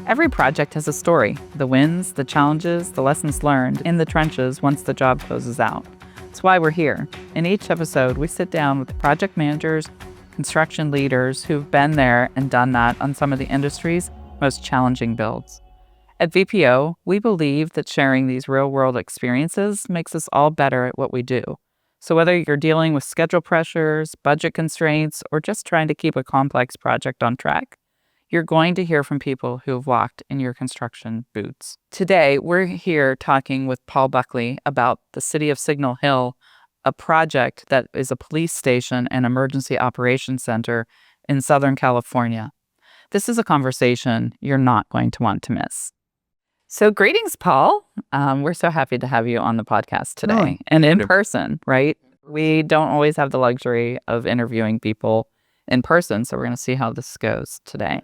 Every project has a story, the wins, the challenges, the lessons learned in the trenches once the job closes out. That's why we're here. In each episode, we sit down with project managers, construction leaders who've been there and done that on some of the industry's most challenging builds. At VPO, we believe that sharing these real-world experiences makes us all better at what we do. So whether you're dealing with schedule pressures, budget constraints, or just trying to keep a complex project on track, you're going to hear from people who have walked in your construction boots. Today, we're here talking with Paul Buckley about the city of Signal Hill, a project that is a police station and emergency operations center in Southern California. This is a conversation you're not going to want to miss. So greetings, Paul. We're so happy to have you on the podcast today and in person, right? We don't always have the luxury of interviewing people in person, so we're going to see how this goes today.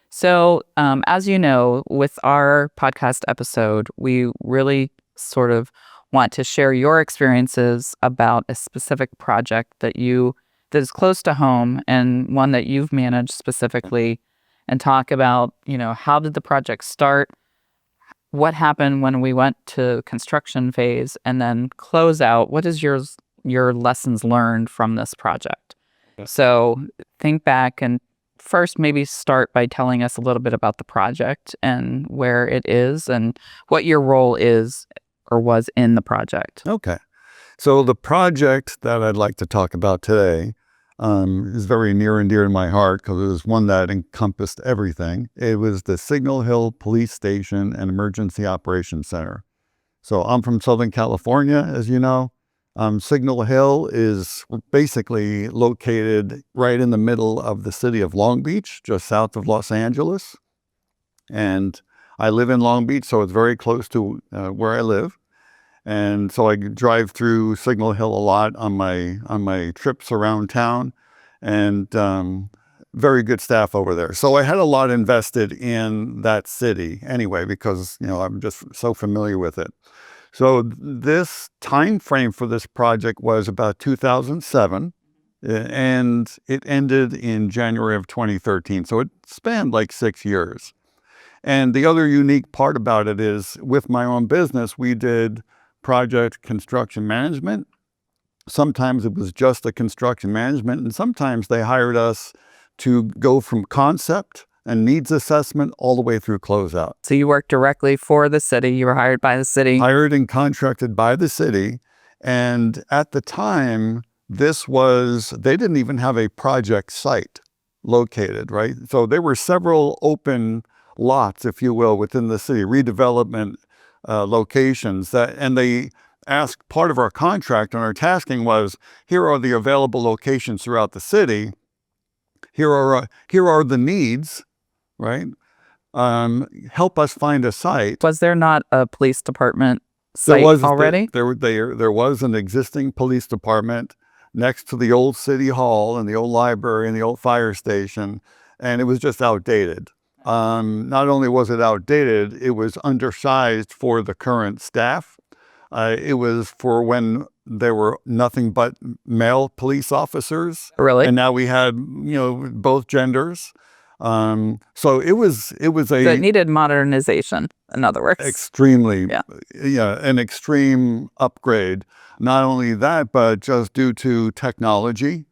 So as you know, with our podcast episode, we really sort of want to share your experiences about a specific project that is close to home and one that you've managed specifically, and talk about, how did the project start? What happened when we went to construction phase, and then close out? What is your lessons learned from this project? Yeah. So think back and first maybe start by telling us a little bit about the project and where it is and what your role is or was in the project. Okay. So the project that I'd like to talk about today is very near and dear to my heart because it was one that encompassed everything. It was the Signal Hill Police Station and Emergency Operations Center. So I'm from Southern California, as you know. Signal Hill is basically located right in the middle of the city of Long Beach, just south of Los Angeles. And I live in Long Beach, so it's very close to where I live. And so I drive through Signal Hill a lot on my trips around town, and very good staff over there. So I had a lot invested in that city anyway, because I'm just so familiar with it. So this time frame for this project was about 2007, and it ended in January of 2013. So it spanned like 6 years. And the other unique part about it is, with my own business, we did project construction management. Sometimes it was just the construction management, and sometimes they hired us to go from concept and needs assessment all the way through closeout. So you worked directly for the city. You were hired by the city. Hired and contracted by the city. And at the time, they didn't even have a project site located, right? So there were several open lots, if you will, within the city, redevelopment locations and they asked, part of our contract and our tasking was, here are the available locations throughout the city. Here are the needs, right? Help us find a site. Was there not a police department site already? There was an existing police department next to the old city hall and the old library and the old fire station, and it was just outdated. Not only was it outdated, it was undersized for the current staff. It was for when there were nothing but male police officers. Really? And now we had, both genders. So it needed modernization, in other words. Extremely, an extreme upgrade. Not only that, but just due to technology.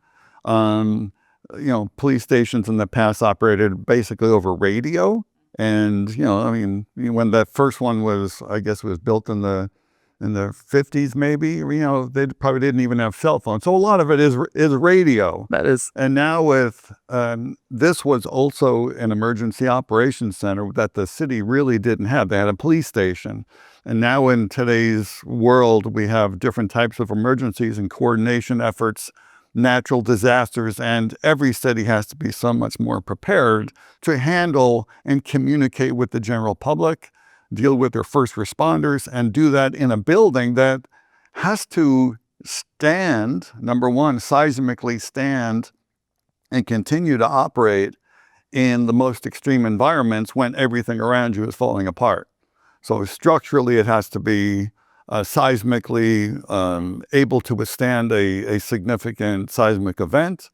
Police stations in the past operated basically over radio. And, when that first one was, I guess it was built in the 50s, maybe, they probably didn't even have cell phones. So a lot of it is radio. That is. And now with, this was also an emergency operations center that the city really didn't have. They had a police station. And now in today's world, we have different types of emergencies and coordination efforts, natural disasters, and every city has to be so much more prepared to handle and communicate with the general public, deal with their first responders, and do that in a building that has to stand, number one, seismically stand and continue to operate in the most extreme environments when everything around you is falling apart. So structurally, it has to be seismically able to withstand a significant seismic event,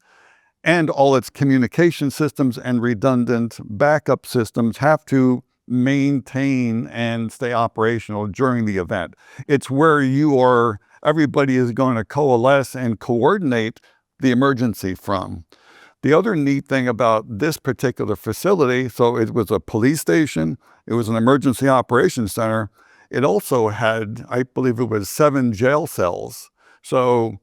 and all its communication systems and redundant backup systems have to maintain and stay operational during the event. It's where everybody is going to coalesce and coordinate the emergency from. The other neat thing about this particular facility, so it was a police station, it was an emergency operations center. It also had, I believe it was 7 jail cells. So,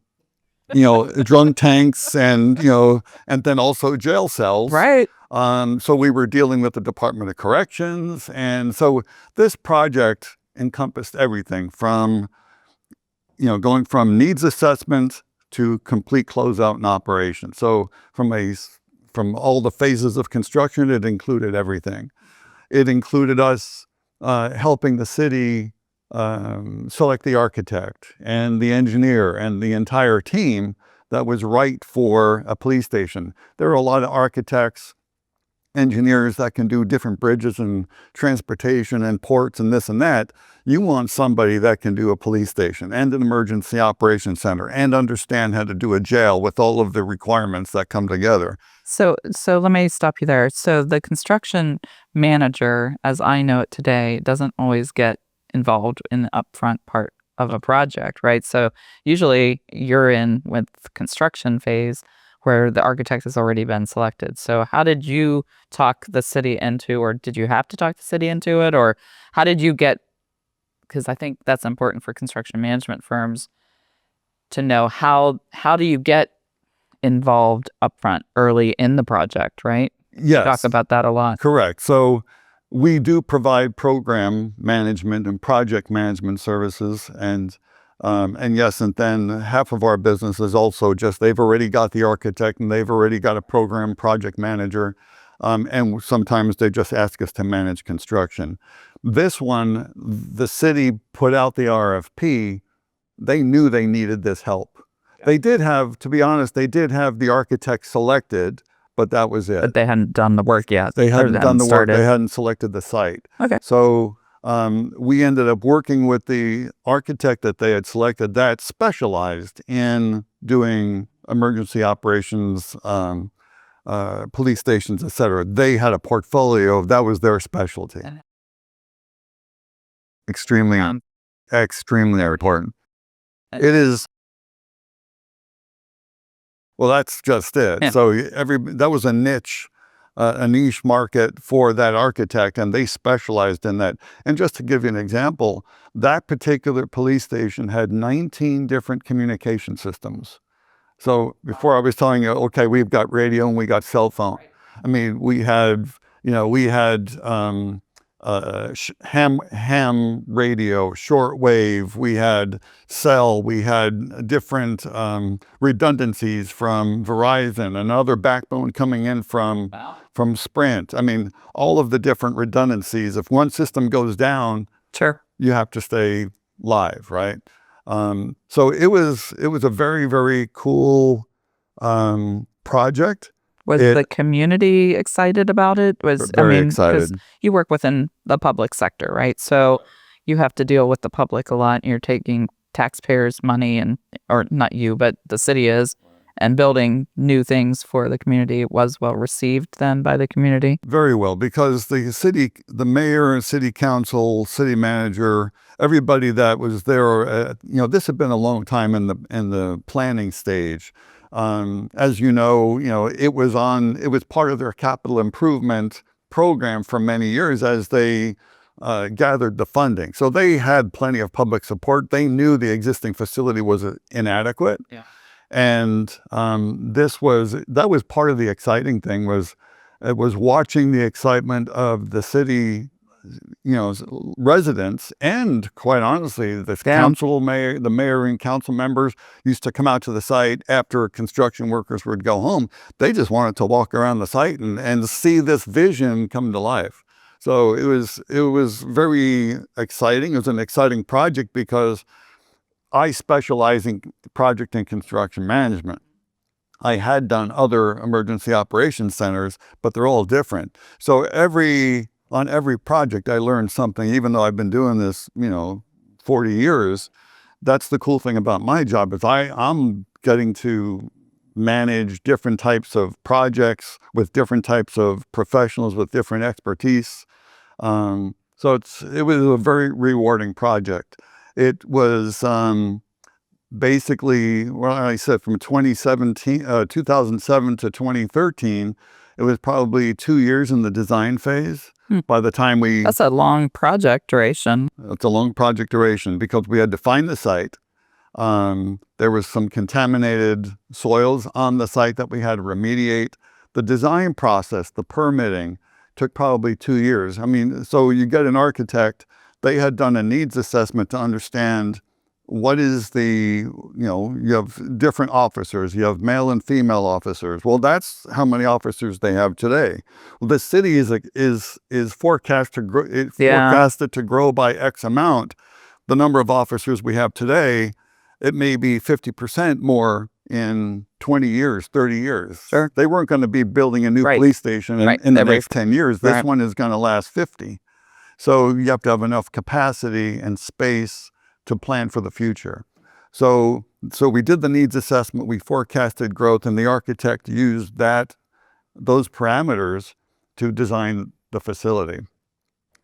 drunk tanks and then also jail cells. Right. So we were dealing with the Department of Corrections. And so this project encompassed everything from, going from needs assessment to complete closeout and operation. So from all the phases of construction, it included everything. It included us helping the city select the architect and the engineer and the entire team that was right for a police station. There are a lot of architects, engineers that can do different bridges and transportation and ports and this and that. You want somebody that can do a police station and an emergency operations center and understand how to do a jail with all of the requirements that come together. So let me stop you there. So the construction manager, as I know it today, doesn't always get involved in the upfront part of a project, right? So usually you're in with the construction phase where the architect has already been selected. So how did you talk the city into, or did you have to talk the city into it? Or how did you get, because I think that's important for construction management firms to know how do you get involved upfront early in the project, right? Yes. Talk about that a lot. Correct. So we do provide program management and project management services, and yes, and then half of our business is also just they've already got the architect and they've already got a program project manager, and sometimes they just ask us to manage construction. This one, the city put out the RFP. They knew they needed this help. They did have, to be honest, they did have the architect selected, but that was it. But they hadn't done the work yet. They hadn't done the work. Started. They hadn't selected the site. Okay. So we ended up working with the architect that they had selected that specialized in doing emergency operations, police stations, etc. They had a portfolio. That was their specialty. Extremely important. It is. Well, that's just it. Yeah. So that was a niche market for that architect, and they specialized in that. And just to give you an example, that particular police station had 19 different communication systems. So before I was telling you, okay, we've got radio and we got cell phone. I mean, we had ham radio, shortwave, we had cell, we had different redundancies from Verizon, another backbone coming in from Sprint. I mean, all of the different redundancies. If one system goes down, Sure, you have to stay live, right? So it was a very, very cool project. Was the community excited about it? Very excited. Because you work within the public sector, right? So you have to deal with the public a lot. You're taking taxpayers' money, or not you, but the city is, and building new things for the community. It was well received then by the community. Very well, because the mayor, city council, city manager, everybody that was there, this had been a long time in the planning stage. As you know, it was part of their capital improvement program for many years as they gathered the funding. So they had plenty of public support. They knew the existing facility was inadequate. Yeah. And that was part of the exciting thing was watching the excitement of the city, residents, and quite honestly, the mayor and council members used to come out to the site after construction workers would go home. They just wanted to walk around the site and see this vision come to life. So it was very exciting. It was an exciting project because I specialize in project and construction management. I had done other emergency operations centers, but they're all different. So on every project, I learned something, even though I've been doing this, 40 years. That's the cool thing about my job is I'm getting to manage different types of projects with different types of professionals with different expertise. So it was a very rewarding project. It was basically, well, I said from 2007 to 2013, it was probably 2 years in the design phase. By the time That's a long project duration. it's a long project duration because we had to find the site. There was some contaminated soils on the site that we had to remediate. The design process, the permitting, took probably 2 years. I mean, so you get an architect, they had done a needs assessment to understand what is you have different officers, you have male and female officers. Well, that's how many officers they have today. Well, the city is forecast to grow, forecasted to grow by X amount. The number of officers we have today, it may be 50% more in 20 years, 30 years. Sure. They weren't going to be building a new police station in the next 10 years. This one is going to last 50. So you have to have enough capacity and space to plan for the future. So we did the needs assessment, we forecasted growth, and the architect used those parameters to design the facility.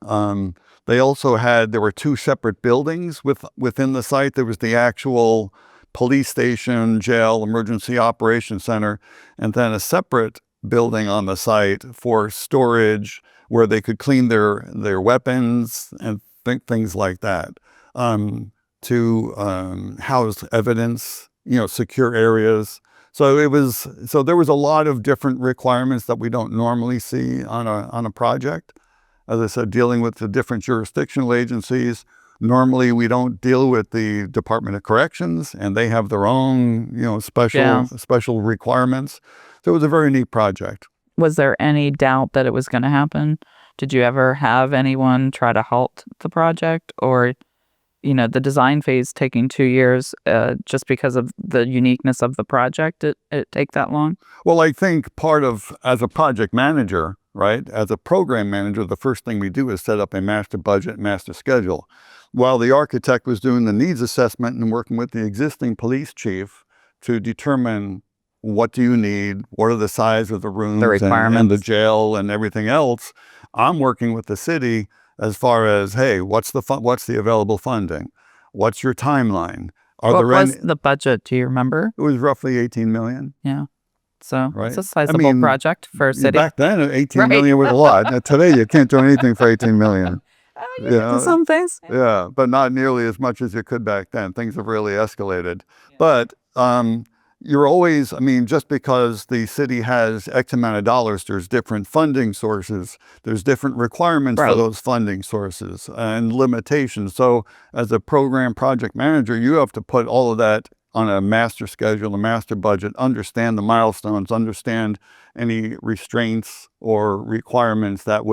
They also there were two separate buildings within the site. There was the actual police station, jail, emergency operations center, and then a separate building on the site for storage where they could clean their weapons and things like that, to house evidence, secure areas. So there was a lot of different requirements that we don't normally see on a project. As I said, dealing with the different jurisdictional agencies. Normally, we don't deal with the Department of Corrections, and they have their own, special requirements. So it was a very neat project. Was there any doubt that it was going to happen? Did you ever have anyone try to halt the project, or, the design phase taking 2 years, just because of the uniqueness of the project, it take that long? Well, I think as a project manager, right? As a program manager, the first thing we do is set up a master budget, master schedule. While the architect was doing the needs assessment and working with the existing police chief to determine what do you need, what are the size of the rooms, the requirements, and the jail and everything else, I'm working with the city as far as, hey, what's the available funding? What's your timeline? What was the budget? Do you remember? It was roughly 18 million. Yeah. So it's a sizable project for a city. Back then, 18 million was a lot. Now, today, you can't do anything for 18 million. Some things. Yeah, but not nearly as much as you could back then. Things have really escalated. But you're always, just because the city has X amount of dollars, there's different funding sources. There's different requirements for those funding sources and limitations. So as a program project manager, you have to put all of that on a master schedule, a master budget, understand the milestones, understand any restraints or requirements that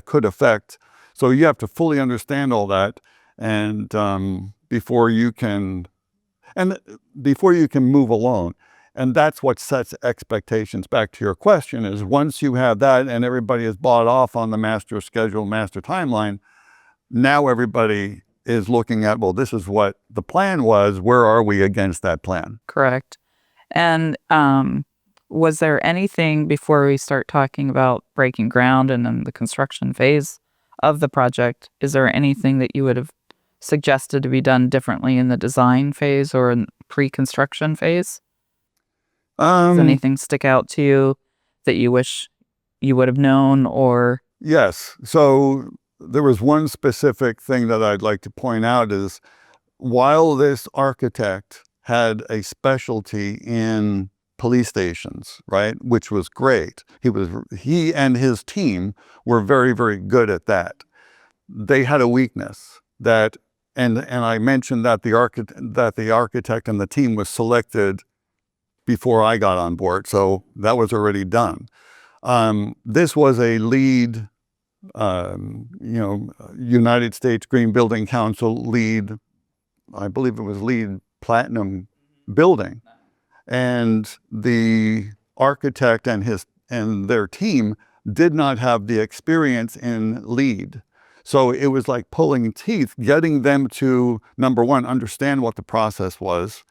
could affect. So you have to fully understand all that, and before you can move along. And that's what sets expectations. Back to your question is, once you have that and everybody is bought off on the master schedule, master timeline, now everybody is looking at, well, this is what the plan was. Where are we against that plan? Correct. And was there anything, before we start talking about breaking ground and then the construction phase of the project, is there anything that you would have suggested to be done differently in the design phase or in pre-construction phase? Does anything stick out to you that you wish you would have known, or? Yes. So there was one specific thing that I'd like to point out is, while this architect had a specialty in police stations, right, which was great, he and his team were very, very good at that. They had a weakness that, and I mentioned that the architect and the team was selected before I got on board, so that was already done. This was a LEED, United States Green Building Council LEED, I believe it was LEED Platinum building. And the architect and their team did not have the experience in LEED. So it was like pulling teeth, getting them to, number one, understand what the process was.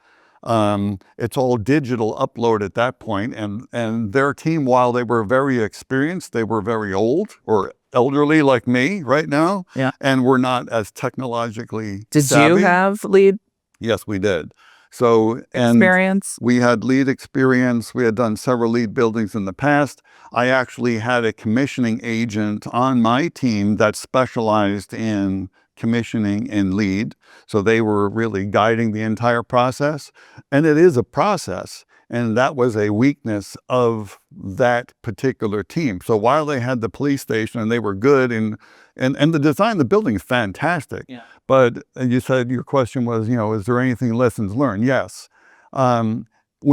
It's all digital upload at that point, and their team, while they were very experienced, they were very old, or elderly like me right now, Yeah. and we're not as technologically Did savvy. you have lead Yes, we did. So, and experience? we had lead experience. We had done several lead buildings in the past. I actually had a commissioning agent on my team that specialized in commissioning and lead. So they were really guiding the entire process. And it is a process. And that was a weakness of that particular team. So while they had the police station and they were good and the design of the building is fantastic. Yeah. But you said your question was, is there anything lessons learned? Yes. When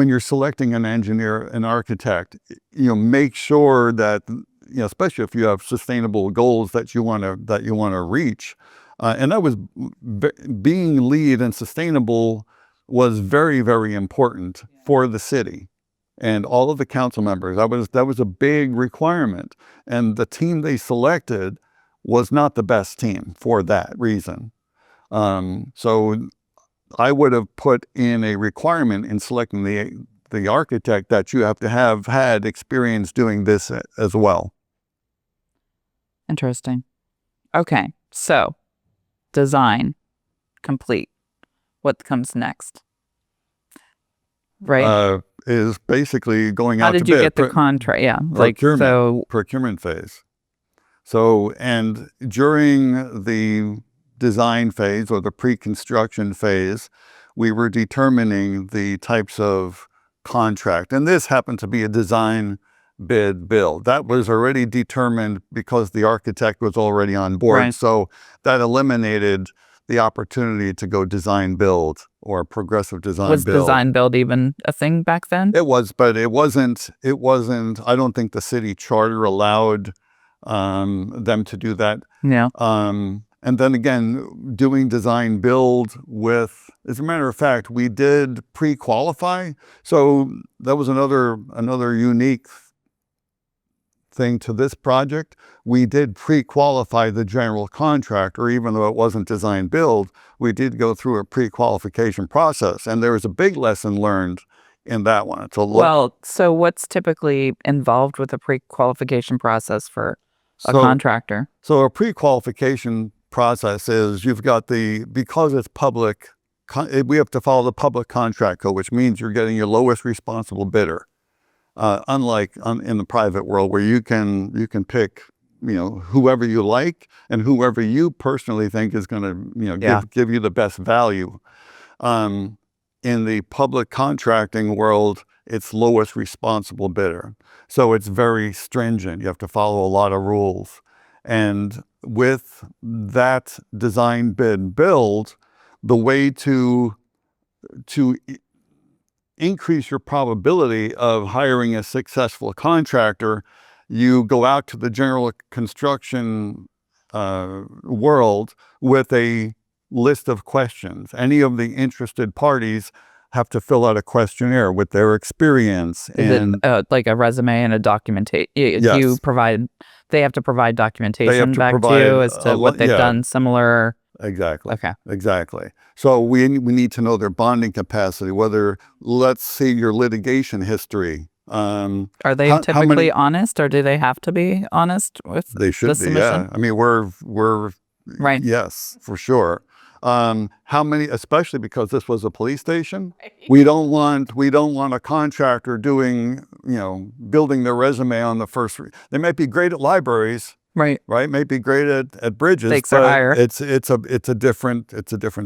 you're selecting an engineer, an architect, make sure that, especially if you have sustainable goals that you want to reach. And that was being lead and sustainable was very, very important for the city and all of the council members. That was a big requirement. And the team they selected was not the best team for that reason. So I would have put in a requirement in selecting the architect that you have to have had experience doing this as well. Interesting. Okay, so design complete. What comes next? Right? Is basically going How out to did bid. you get the contract? Yeah, Procurement phase. So, and during the design phase or the pre-construction phase, we were determining the types of contract. And this happened to be a design bid build. That was already determined because the architect was already on board. Right. So that eliminated the opportunity to go design build or progressive design Was build. design build even a thing back then? It was, but it wasn't, I don't think the city charter allowed them to do that. Yeah. And then again, doing design build with, as a matter of fact, we did pre-qualify. So that was another unique thing to this project. We did pre-qualify the general contractor, even though it wasn't design build. We did go through a pre-qualification process, and there was a big lesson learned in that one. So what's typically involved with a pre-qualification process for a contractor? So a pre-qualification process is because it's public, we have to follow the public contract code, which means you're getting your lowest responsible bidder. Unlike in the private world where you can pick, whoever you like and whoever you personally think is going to, give you the best value. In the public contracting world, it's lowest responsible bidder. So it's very stringent. You have to follow a lot of rules. And with that design bid build, the way to increase your probability of hiring a successful contractor, you go out to the general construction world with a list of questions. Any of the interested parties have to fill out a questionnaire with their experience. Is it like a resume and a documentation? Yes. They have to provide documentation back to you as to what they've done similar. Exactly. Okay. Exactly. So we need to know their bonding capacity, let's see your litigation history. Are they typically honest, or do they have to be honest with They should the be, submission? yeah. I mean, we're right. Yes, for sure. How many, especially because this was a police station, we don't want a contractor doing, building their resume on the first. They might be great at libraries, right? Might be great at bridges, Stakes are higher. It's a different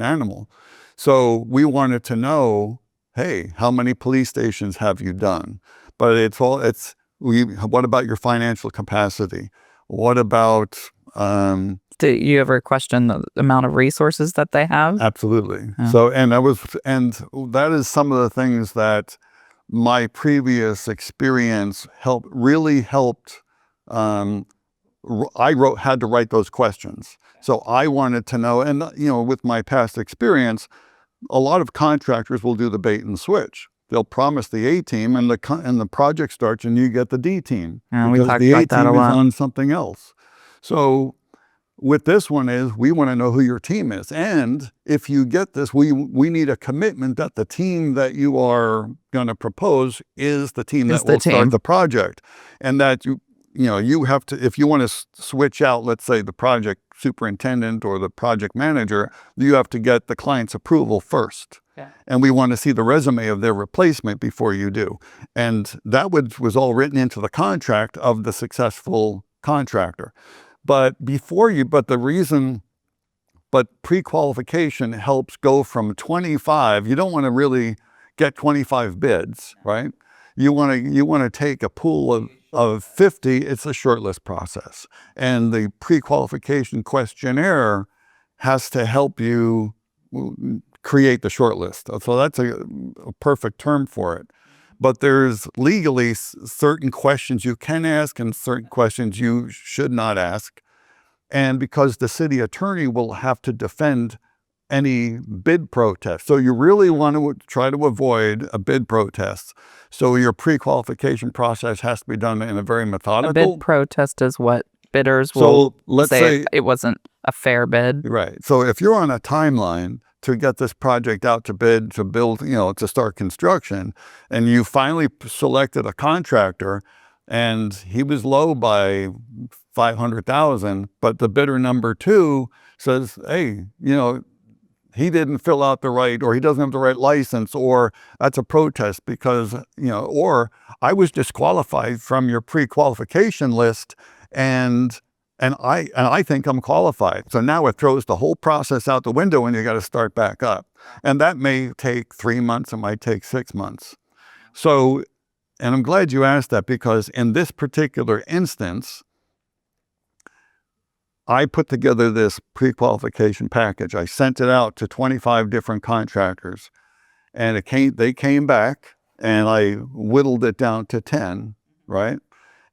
animal. So we wanted to know, hey, how many police stations have you done? But what about your financial capacity? What about do you ever question the amount of resources that they have? Absolutely. Yeah. So, and that is some of the things that my previous experience really helped. Had to write those questions. So I wanted to know, and with my past experience, a lot of contractors will do the bait and switch. They'll promise the A team, and the project starts, and you get the D team because the A team is on something else. So with this one we want to know who your team is. And if you get this, we need a commitment that the team that you are going to propose is the team that will start the project. And that you have to, if you want to switch out, let's say, the project superintendent or the project manager, you have to get the client's approval first. Yeah. And we want to see the resume of their replacement before you do. And that was all written into the contract of the successful contractor. But pre-qualification helps go from 25. You don't want to really get 25 bids, right? You want to take a pool of 50. It's a shortlist process. And the pre-qualification questionnaire has to help you create the shortlist. So that's a perfect term for it. But there's legally certain questions you can ask and certain questions you should not ask. And because the city attorney will have to defend any bid protest. So you really want to try to avoid a bid protest. So your pre-qualification process has to be done in a very methodical. A bid protest is what bidders will let's say it wasn't a fair bid. Right. So if you're on a timeline to get this project out to bid, to build, to start construction, and you finally selected a contractor and he was low by $500,000, but the bidder number 2 says, hey, he didn't fill out the right, or he doesn't have the right license, or that's a protest because, or I was disqualified from your pre-qualification list and I think I'm qualified. So now it throws the whole process out the window and you got to start back up. And that may take 3 months, it might take 6 months. So, and I'm glad you asked that, because in this particular instance, I put together this pre-qualification package. I sent it out to 25 different contractors, and they came back, and I whittled it down to 10, right?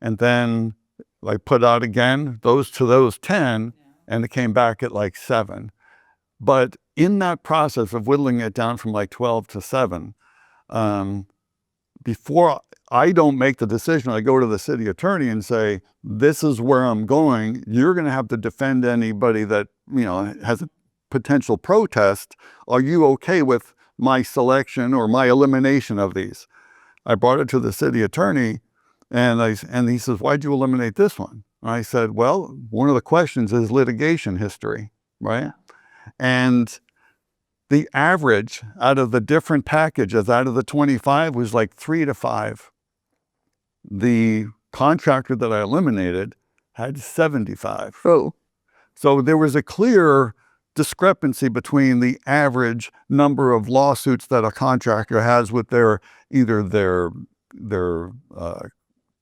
And then I put out again those 10, and it came back at like 7. But in that process of whittling it down from like 12 to 7, before I don't make the decision, I go to the city attorney and say, this is where I'm going. You're going to have to defend anybody that, has a potential protest. Are you okay with my selection or my elimination of these? I brought it to the city attorney, and he says, why'd you eliminate this one? And I said, well, one of the questions is litigation history, right? And the average out of the different packages, out of the 25, was like 3 to 5. The contractor that I eliminated had 75. Oh. So there was a clear discrepancy between the average number of lawsuits that a contractor has with either their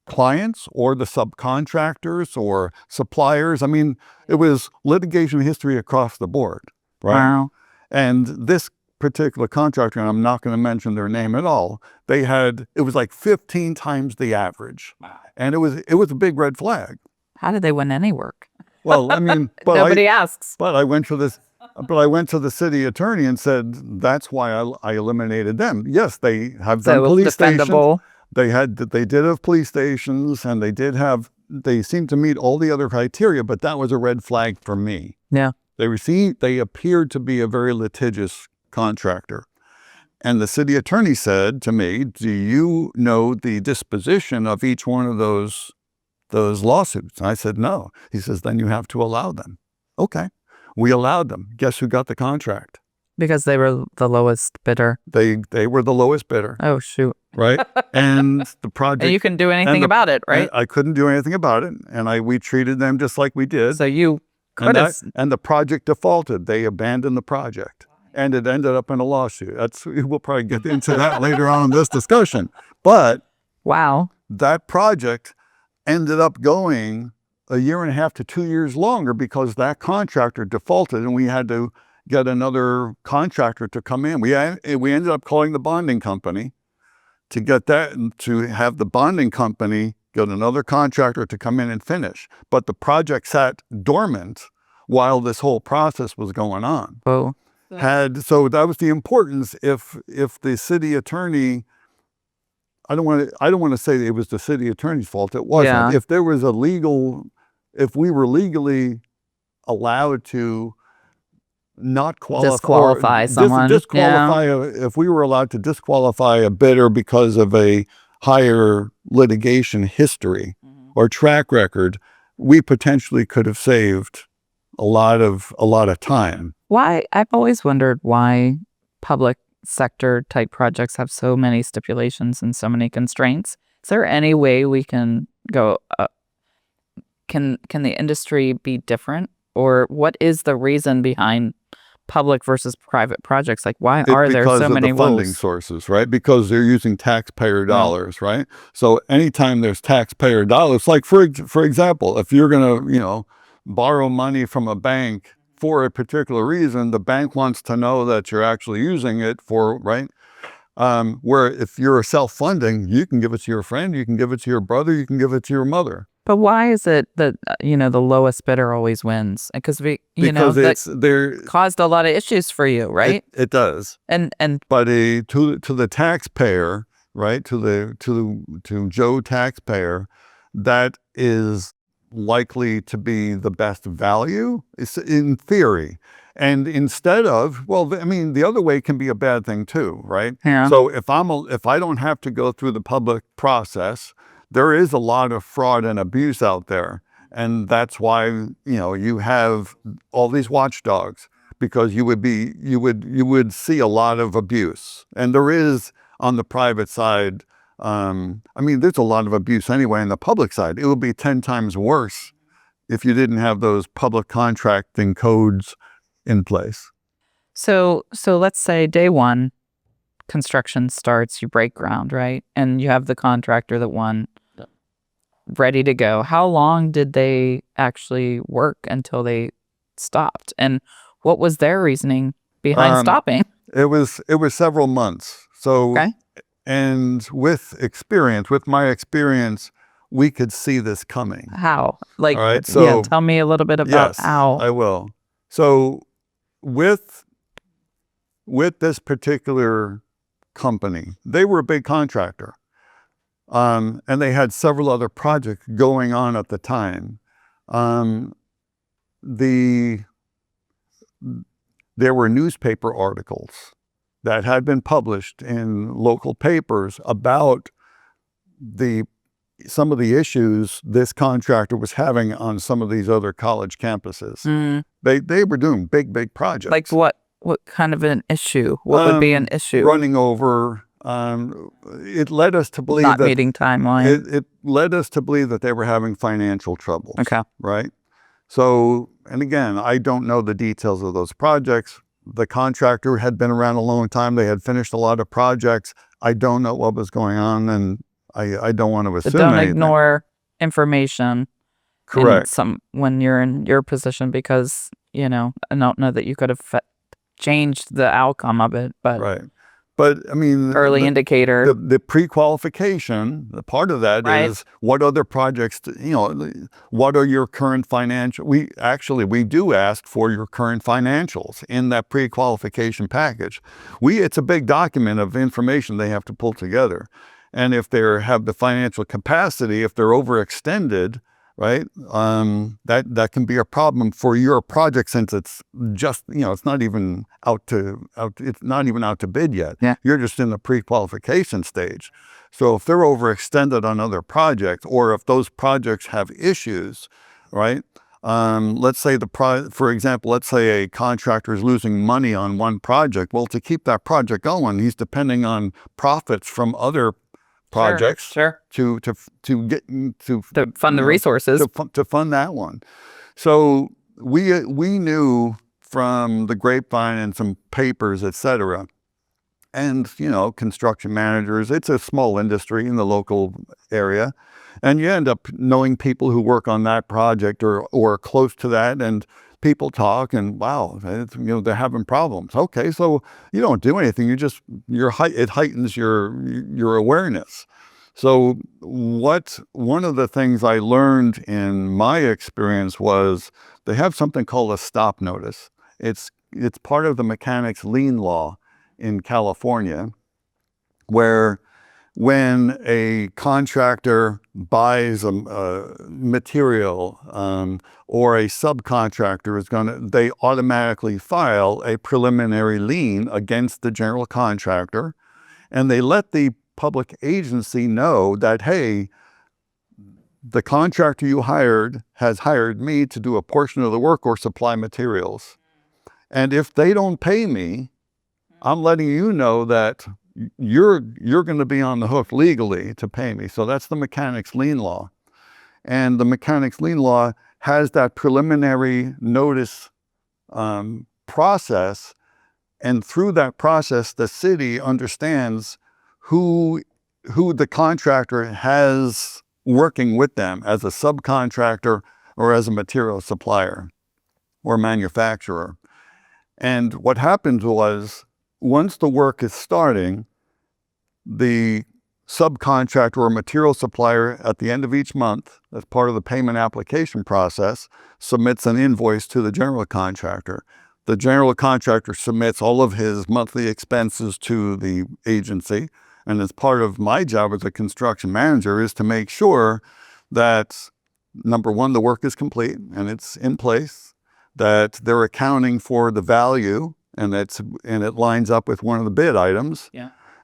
clients or the subcontractors or suppliers. I mean, it was litigation history across the board, right? Wow. And this particular contractor, and I'm not going to mention their name at all, it was like 15 times the average. Wow. And it was a big red flag. How did they win any work? Well, I mean, Nobody asks. But I went to the city attorney and said, that's why I eliminated them. Yes, they have done police defendable. stations. They did have police stations, and they seemed to meet all the other criteria, but that was a red flag for me. Yeah. They appeared to be a very litigious contractor. And the city attorney said to me, do you know the disposition of each one of those lawsuits? And I said, no. He says, then you have to allow them. Okay. We allowed them. Guess who got the contract? Because they were the lowest bidder. They were the lowest bidder. Oh, shoot. Right? And the project... And you couldn't do anything about it, right? I couldn't do anything about it. And we treated them just like we did. So you could have... And the project defaulted. They abandoned the project. And it ended up in a lawsuit. We'll probably get into that later on in this discussion. But wow, that project ended up going 1.5 to 2 years longer because that contractor defaulted, and we had to get another contractor to come in. We ended up calling the bonding company to get that, to have the bonding company get another contractor to come in and finish. But the project sat dormant while this whole process was going on. Oh. So that was the importance. If the city attorney, I don't want to say it was the city attorney's fault. It wasn't. Yeah. If we were legally allowed to not disqualify someone, if we were allowed to disqualify a bidder because of a higher litigation history or track record, we potentially could have saved a lot of time. Why? I've always wondered why public sector type projects have so many stipulations and so many constraints. Is there any way we can go, can the industry be different? Or what is the reason behind public versus private projects? Like, why It's are there because so of many the funding rules? sources, right? Because they're using taxpayer Yeah. dollars, right? So anytime there's taxpayer dollars, like for example, if you're going to, borrow money from a bank for a particular reason, the bank wants to know that you're actually using it for, right? Where if you're self-funding, you can give it to your friend, you can give it to your brother, you can give it to your mother. But why is it that, the lowest bidder always wins? Because Because that they're caused a lot of issues for you, right? it does. And But to the taxpayer, right? To Joe taxpayer, that is likely to be the best value, it's in theory. And instead of, well, I mean, the other way can be a bad thing too, right? yeah. So if I don't have to go through the public process, there is a lot of fraud and abuse out there. And that's why, you have all these watchdogs, because you would see a lot of abuse. And there is on the private side. There's a lot of abuse anyway on the public side. It would be 10 times worse if you didn't have those public contracting codes in place. So let's say day one, construction starts, you break ground, right? And you have the contractor that won ready to go. How long did they actually work until they stopped? And what was their reasoning behind stopping? It was several months. So, Okay. and with my experience, we could see this coming. How? Like, All right. So tell me a little bit about yes, how. I will. So with this particular company, they were a big contractor. And they had several other projects going on at the time. There were newspaper articles that had been published in local papers about some of the issues this contractor was having on some of these other college campuses. They were doing big projects. Like what kind of an issue? What would be an issue? Running over. It led us to believe Not that meeting timeline. it led us to believe that they were having financial troubles. Okay. Right. So, and again, I don't know the details of those projects. The contractor had been around a long time. They had finished a lot of projects. I don't know what was going on, and I don't want to assume But don't anything. ignore information. Correct. When you're in your position, because I don't know that you could have changed the outcome of it, but Right. But I mean, early indicator. The pre-qualification, the part of that Right. is what other projects, what are your current financial, we do ask for your current financials in that pre-qualification package. It's a big document of information they have to pull together. And if they have the financial capacity, if they're overextended, right, that can be a problem for your project, since it's just, it's not even out to bid yet. Yeah. You're just in the pre-qualification stage. So if they're overextended on other projects, or if those projects have issues, right? Let's say for example, let's say a contractor is losing money on one project. Well, to keep that project going, he's depending on profits from other projects. Sure. To fund the resources. to fund that one. So we knew from the grapevine and some papers, etc. And construction managers, it's a small industry in the local area, and you end up knowing people who work on that project or close to that, and people talk, and wow, they're having problems. Okay, so you don't do anything. It heightens your awareness. So one of the things I learned in my experience was they have something called a stop notice. It's part of the mechanics lien law in California, where when a contractor buys a material or a subcontractor they automatically file a preliminary lien against the general contractor, and they let the public agency know that, hey, the contractor you hired has hired me to do a portion of the work or supply materials. And if they don't pay me, I'm letting you know that you're going to be on the hook legally to pay me. So that's the mechanics lien law. And the mechanics lien law has that preliminary notice process. And through that process, the city understands who the contractor has working with them as a subcontractor or as a material supplier or manufacturer. And what happened was, once the work is starting, the subcontractor or material supplier at the end of each month, as part of the payment application process, submits an invoice to the general contractor. The general contractor submits all of his monthly expenses to the agency. And as part of my job as a construction manager is to make sure that, number one, the work is complete and it's in place, that they're accounting for the value and it lines up with one of the bid items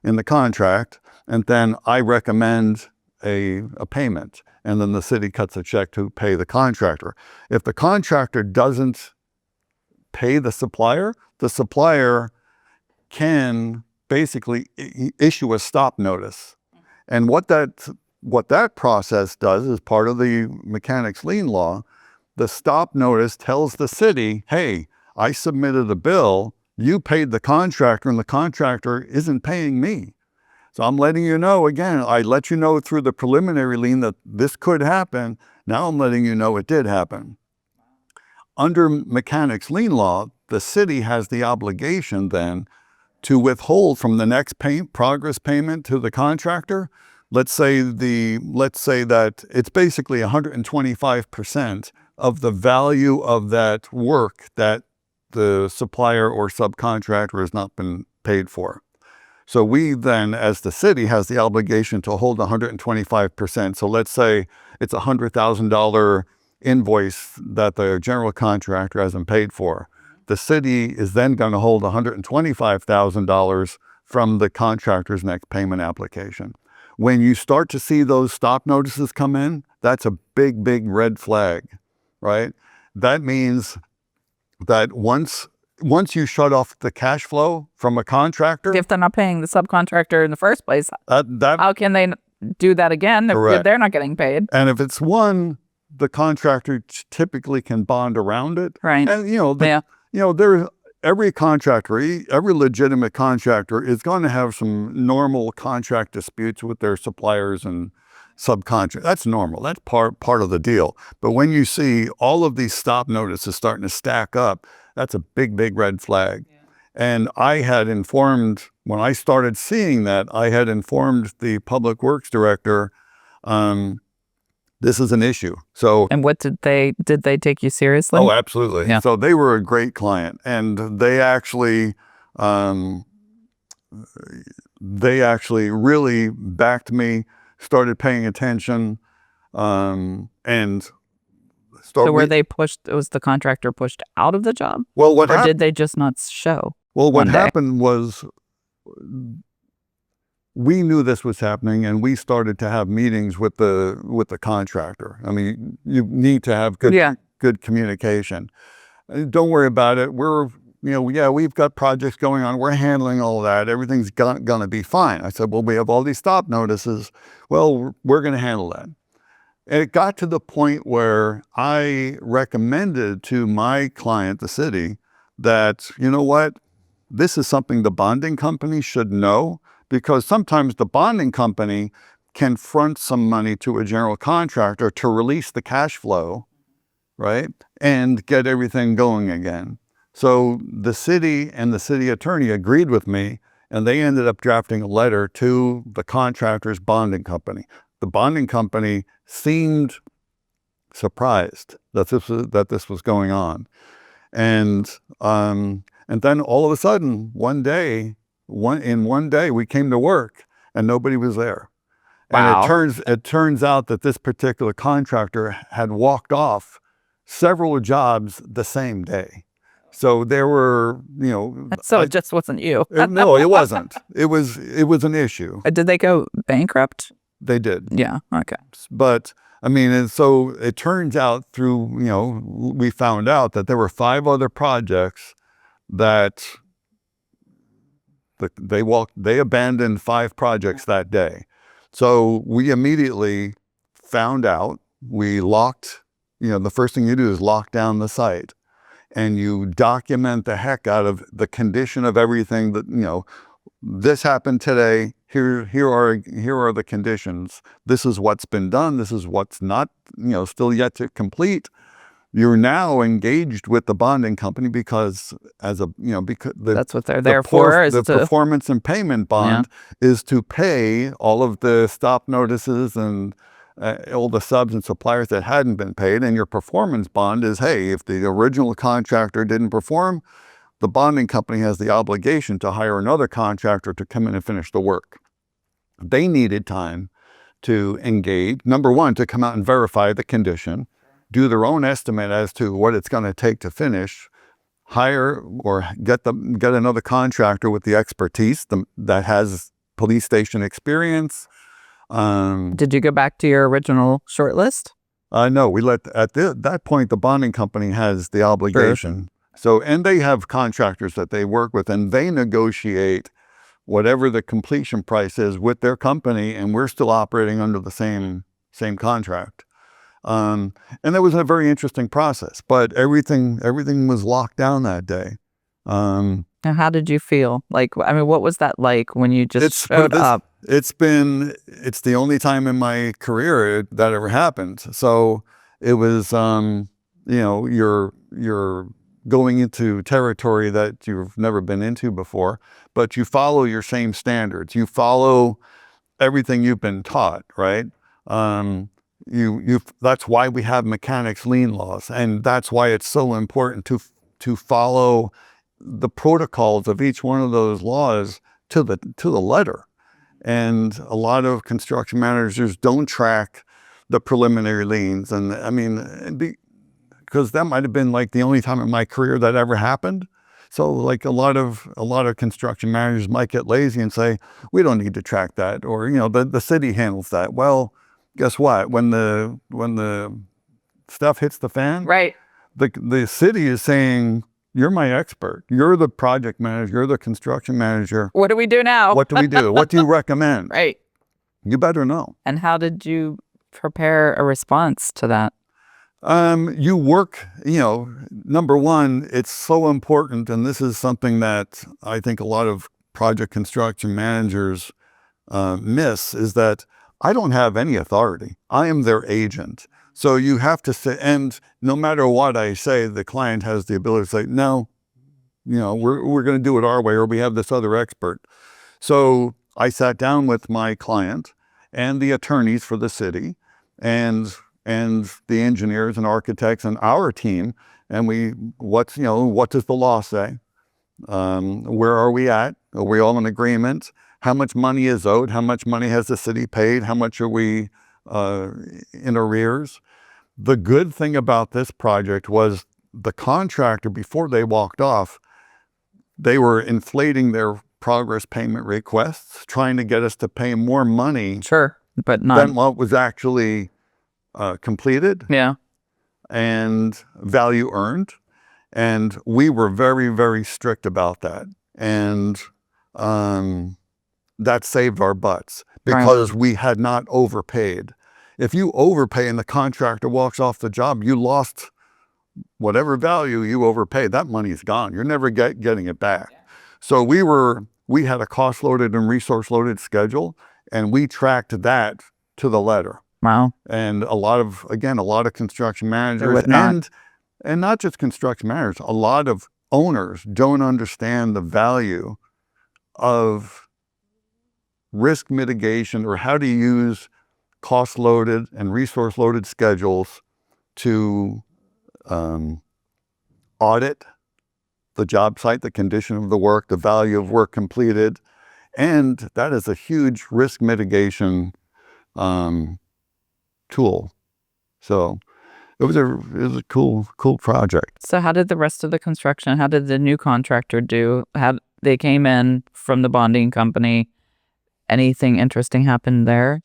in the contract. And then I recommend a payment, and then the city cuts a check to pay the contractor. If the contractor doesn't pay the supplier can basically issue a stop notice. And what that process does is part of the mechanics lien law. The stop notice tells the city, hey, I submitted a bill, you paid the contractor, and the contractor isn't paying me. So I'm letting you know, again, I let you know through the preliminary lien that this could happen. Now I'm letting you know it did happen. Under mechanics lien law, the city has the obligation then to withhold from the next progress payment to the contractor. Let's say that it's basically 125% of the value of that work that the supplier or subcontractor has not been paid for. So we then, as the city, has the obligation to hold 125%. So let's say it's a $100,000 invoice that the general contractor hasn't paid for. The city is then going to hold $125,000 from the contractor's next payment application. When you start to see those stop notices come in, that's a big, big red flag, right? That means that once you shut off the cash flow from a contractor, If they're not paying the subcontractor in the first place, that how can they do that again if they're not getting paid? And if it's one, the contractor typically can bond around it. Right. And every contractor, every legitimate contractor is going to have some normal contract disputes with their suppliers and subcontractors. That's normal. That's part of the deal. But when you see all of these stop notices starting to stack up, that's a big, big red flag. Yeah. And I had informed, when I started seeing that, I had informed the public works director, this is an issue. So, and what did they take you seriously? Oh, absolutely. Yeah. So they were a great client, and they actually really backed me, started paying attention, and so were they pushed? Was the contractor pushed out of the job? Well, or did they just not show? Well, what happened was, we knew this was happening, and we started to have meetings with the contractor. I mean, you need to have good communication. Don't worry about it. We've got projects going on. We're handling all of that. Everything's gonna be fine. I said, well, we have all these stop notices. Well, we're gonna handle that. And it got to the point where I recommended to my client, the city, that, you know what, this is something the bonding company should know, because sometimes the bonding company can front some money to a general contractor to release the cash flow, right, and get everything going again. So the city and the city attorney agreed with me, and they ended up drafting a letter to the contractor's bonding company. The bonding company seemed surprised that this was going on. And then all of a sudden, one day we came to work and nobody was there. Wow. And it turns out that this particular contractor had walked off several jobs the same day. So there were, So it just wasn't you. No, it wasn't. It was an issue. Did they go bankrupt? They did. Yeah. Okay. But I mean, and so it turns out we found out that there were 5 other projects that they abandoned 5 projects that day. So we immediately found out, we locked, the first thing you do is lock down the site and you document the heck out of the condition of everything that, this happened today. Here are the conditions. This is what's been done. This is what's not, still yet to complete. You're now engaged with the bonding company because because that's what they're there for. The performance and payment bond is to pay all of the stop notices and all the subs and suppliers that hadn't been paid. And your performance bond is, hey, if the original contractor didn't perform, the bonding company has the obligation to hire another contractor to come in and finish the work. They needed time to engage, number one, to come out and verify the condition, do their own estimate as to what it's going to take to finish, hire or get another contractor with the expertise that has police station experience. Did you go back to your original shortlist? No, we at that point, the bonding company has the obligation. Sure. So, and they have contractors that they work with, and they negotiate whatever the completion price is with their company, and we're still operating under the same contract. And that was a very interesting process, but everything was locked down that day. And how did you feel? What was that like when you just showed up? It's the only time in my career that ever happened. So it was, you're going into territory that you've never been into before, but you follow your same standards. You follow everything you've been taught, right? That's why we have mechanics lien laws, and that's why it's so important to follow the protocols of each one of those laws to the letter. And a lot of construction managers don't track the preliminary liens, and I mean, because that might have been like the only time in my career that ever happened. So like a lot of construction managers might get lazy and say, we don't need to track that, or the city handles that. Well, guess what? When the stuff hits the fan, right? The city is saying, you're my expert. You're the project manager. You're the construction manager. What do we do now? What do we do? What do you recommend? Right. You better know. And how did you prepare a response to that? You work, number one, it's so important, and this is something that I think a lot of project construction managers miss, is that I don't have any authority. I am their agent. So you have to say, and no matter what I say, the client has the ability to say, no, we're going to do it our way, or we have this other expert. So I sat down with my client and the attorneys for the city and the engineers and architects and our team, and what does the law say? Where are we at? Are we all in agreement? How much money is owed? How much money has the city paid? How much are we in arrears? The good thing about this project was the contractor, before they walked off, they were inflating their progress payment requests, trying to get us to pay more money. Sure, but not than what was actually completed. Yeah. And value earned. And we were very, very strict about that. And that saved our butts because we had not overpaid. If you overpay and the contractor walks off the job, you lost whatever value you overpaid. That money is gone. You're never getting it back. So we had a cost-loaded and resource-loaded schedule, and we tracked that to the letter. Wow. And a lot of construction managers, and not just construction managers, a lot of owners don't understand the value of risk mitigation, or how to use cost-loaded and resource-loaded schedules to audit the job site, the condition of the work, the value of work completed. And that is a huge risk mitigation tool. So it was a cool project. So how did the rest of the construction, how did the new contractor do? How they came in from the bonding company? Anything interesting happened there?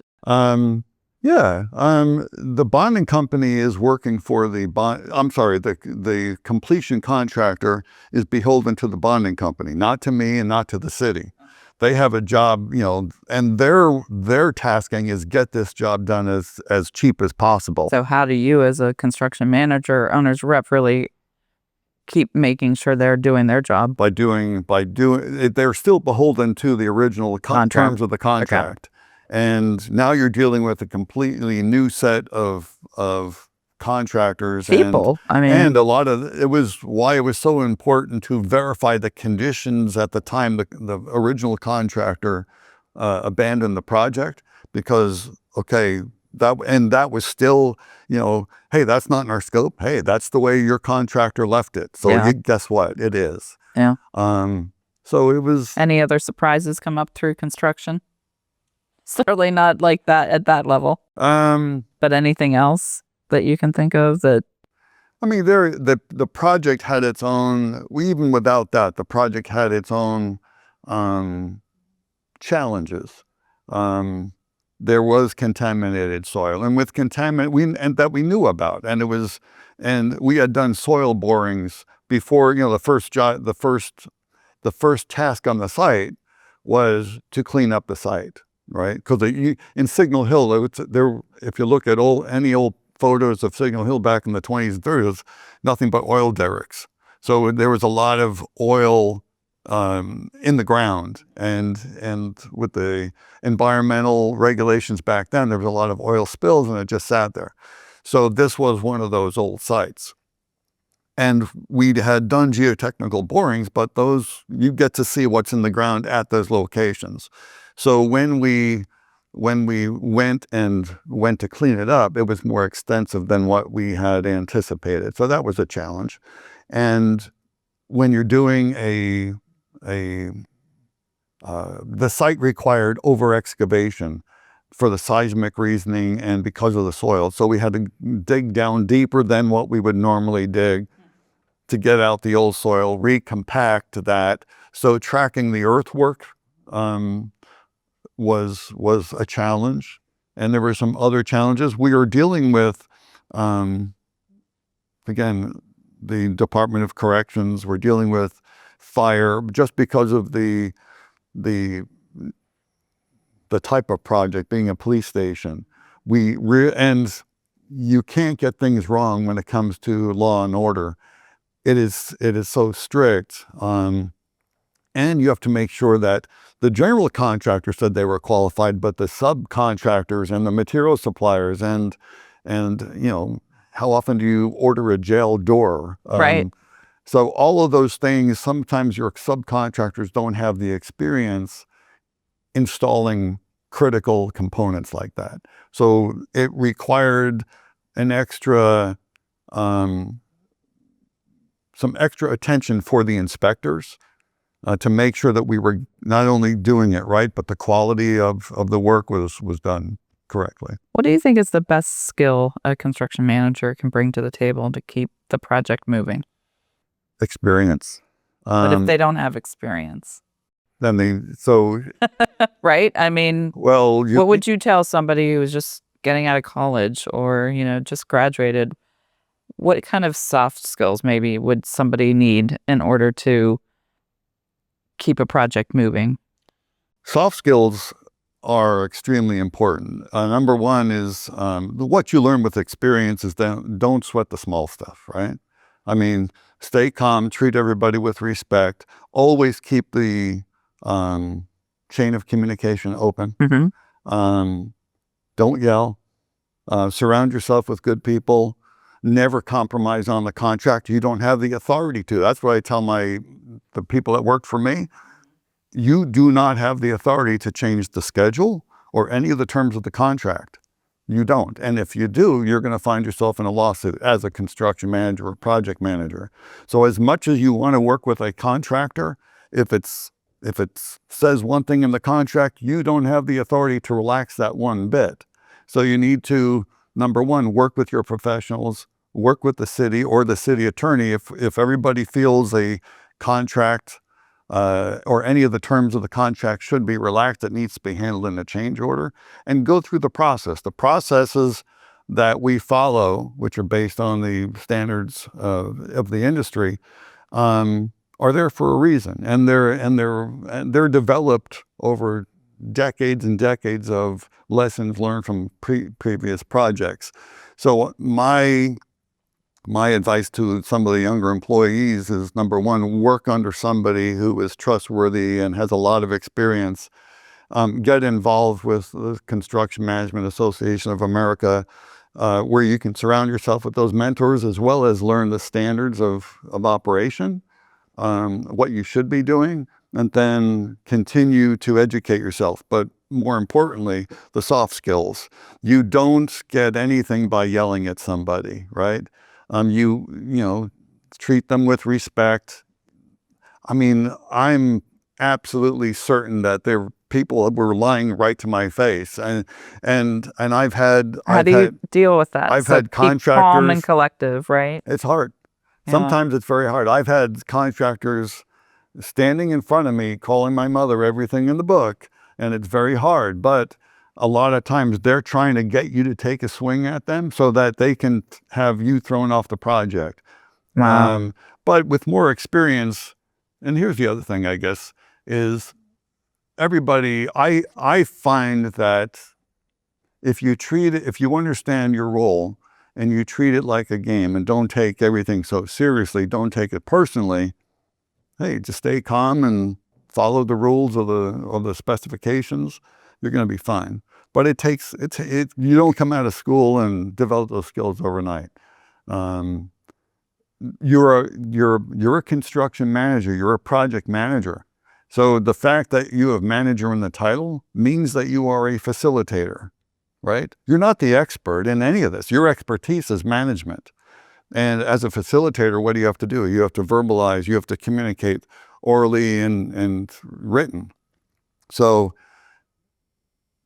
Yeah, the bonding company is working for the the completion contractor is beholden to the bonding company, not to me and not to the city. They have a job, and their tasking is get this job done as cheap as possible. So how do you, as a construction manager, or owner's rep, really keep making sure they're doing their job? They're still beholden to the original Contract. terms of the contract. And now you're dealing with a completely new set of contractors People, and a lot of it was why it was so important to verify the conditions at the time the original contractor abandoned the project, because that was still, hey, that's not in our scope. Hey, that's the way your contractor left it. So Yeah. guess what? It is. Yeah. So it was. Any other surprises come up through construction? Certainly not like that at that level. But anything else that you can think of that? I mean, the project had its own. Even without that, the project had its own challenges. There was contaminated soil, and with that we knew about, and we had done soil borings before. The first task on the site was to clean up the site, right? Because in Signal Hill, if you look at any old photos of Signal Hill back in the 20s and 30s, nothing but oil derricks. So there was a lot of oil in the ground, and with the environmental regulations back then, there was a lot of oil spills, and it just sat there. So this was one of those old sites. And we had done geotechnical borings, but you get to see what's in the ground at those locations. So when we went to clean it up, it was more extensive than what we had anticipated. So that was a challenge. And when you're doing the site required over excavation for the seismic reasoning and because of the soil. So we had to dig down deeper than what we would normally dig to get out the old soil, recompact that. So tracking the earthwork was a challenge. And there were some other challenges. We were dealing with, again, the Department of Corrections. We're dealing with fire just because of the type of project being a police station. And you can't get things wrong when it comes to law and order. It is so strict, and you have to make sure that the general contractor said they were qualified, but the subcontractors and the material suppliers and how often do you order a jail door? Right. So all of those things, sometimes your subcontractors don't have the experience installing critical components like that. So it required an extra some extra attention for the inspectors to make sure that we were not only doing it right, but the quality of the work was done correctly. What do you think is the best skill a construction manager can bring to the table to keep the project moving? Experience. But if they don't have experience? Then right? I mean, what would you tell somebody who was just getting out of college or, just graduated? What kind of soft skills maybe would somebody need in order to keep a project moving? Soft skills are extremely important. Number one is what you learn with experience is don't sweat the small stuff, right? I mean, stay calm, treat everybody with respect, always keep the chain of communication open. Mm-hmm. Don't yell. Surround yourself with good people. Never compromise on the contract. You don't have the authority to. That's what I tell the people that work for me. You do not have the authority to change the schedule or any of the terms of the contract. You don't. And if you do, you're going to find yourself in a lawsuit as a construction manager or project manager. So as much as you want to work with a contractor, if it says one thing in the contract, you don't have the authority to relax that one bit. So you need to, number one, work with your professionals, work with the city or the city attorney. If everybody feels a contract or any of the terms of the contract should be relaxed, it needs to be handled in a change order, and go through the process. The processes that we follow, which are based on the standards of the industry, are there for a reason, and they're developed over decades and decades of lessons learned from previous projects. So my advice to some of the younger employees is, number one, work under somebody who is trustworthy and has a lot of experience. Get involved with the Construction Management Association of America, where you can surround yourself with those mentors, as well as learn the standards of operation, what you should be doing, and then continue to educate yourself. But more importantly, the soft skills. You don't get anything by yelling at somebody, right? You know, treat them with respect. I mean, I'm absolutely certain that there were people that were lying right to my face, and I've had. How do you deal with that? I've So had keep contractors. calm and collective, right? It's hard. Yeah. Sometimes it's very hard. I've had contractors standing in front of me calling my mother everything in the book, and it's very hard. But a lot of times they're trying to get you to take a swing at them so that they can have you thrown off the project. Wow. But with more experience, and here's the other thing, I guess, is everybody, I find that if you understand your role and you treat it like a game and don't take everything so seriously, don't take it personally, hey, just stay calm and follow the rules of the specifications, you're going to be fine. But you don't come out of school and develop those skills overnight. You're a construction manager, you're a project manager. So the fact that you have manager in the title means that you are a facilitator, right? You're not the expert in any of this. Your expertise is management. And as a facilitator, what do you have to do? You have to verbalize, you have to communicate orally and written. So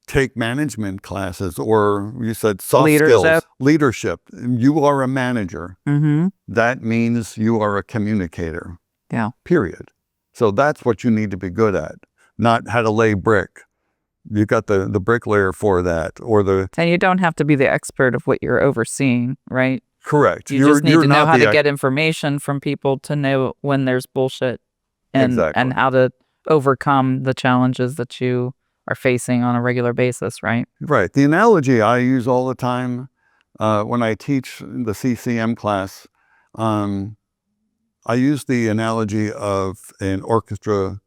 take management classes, or you said soft skills. Leadership. You are a manager. Mm-hmm. That means you are a communicator. Yeah. Period. So that's what you need to be good at, not how to lay brick. You got the bricklayer for that, And you don't have to be the expert of what you're overseeing, right? Correct. You just need to know how to get information from people to know when there's bullshit, and how to overcome the challenges that you are facing on a regular basis, right? Right. The analogy I use all the time when I teach the CCM class, I use the analogy of an orchestra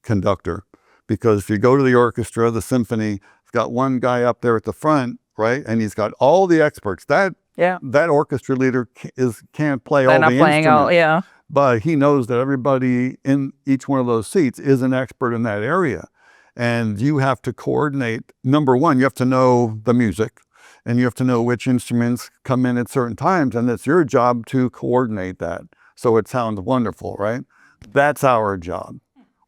conductor, because if you go to the orchestra, the symphony, it's got one guy up there at the front, right? And he's got all the experts. That orchestra leader can't play all the instruments. But he knows that everybody in each one of those seats is an expert in that area. And you have to coordinate. Number one, you have to know the music, and you have to know which instruments come in at certain times, and it's your job to coordinate that so it sounds wonderful, right? That's our job.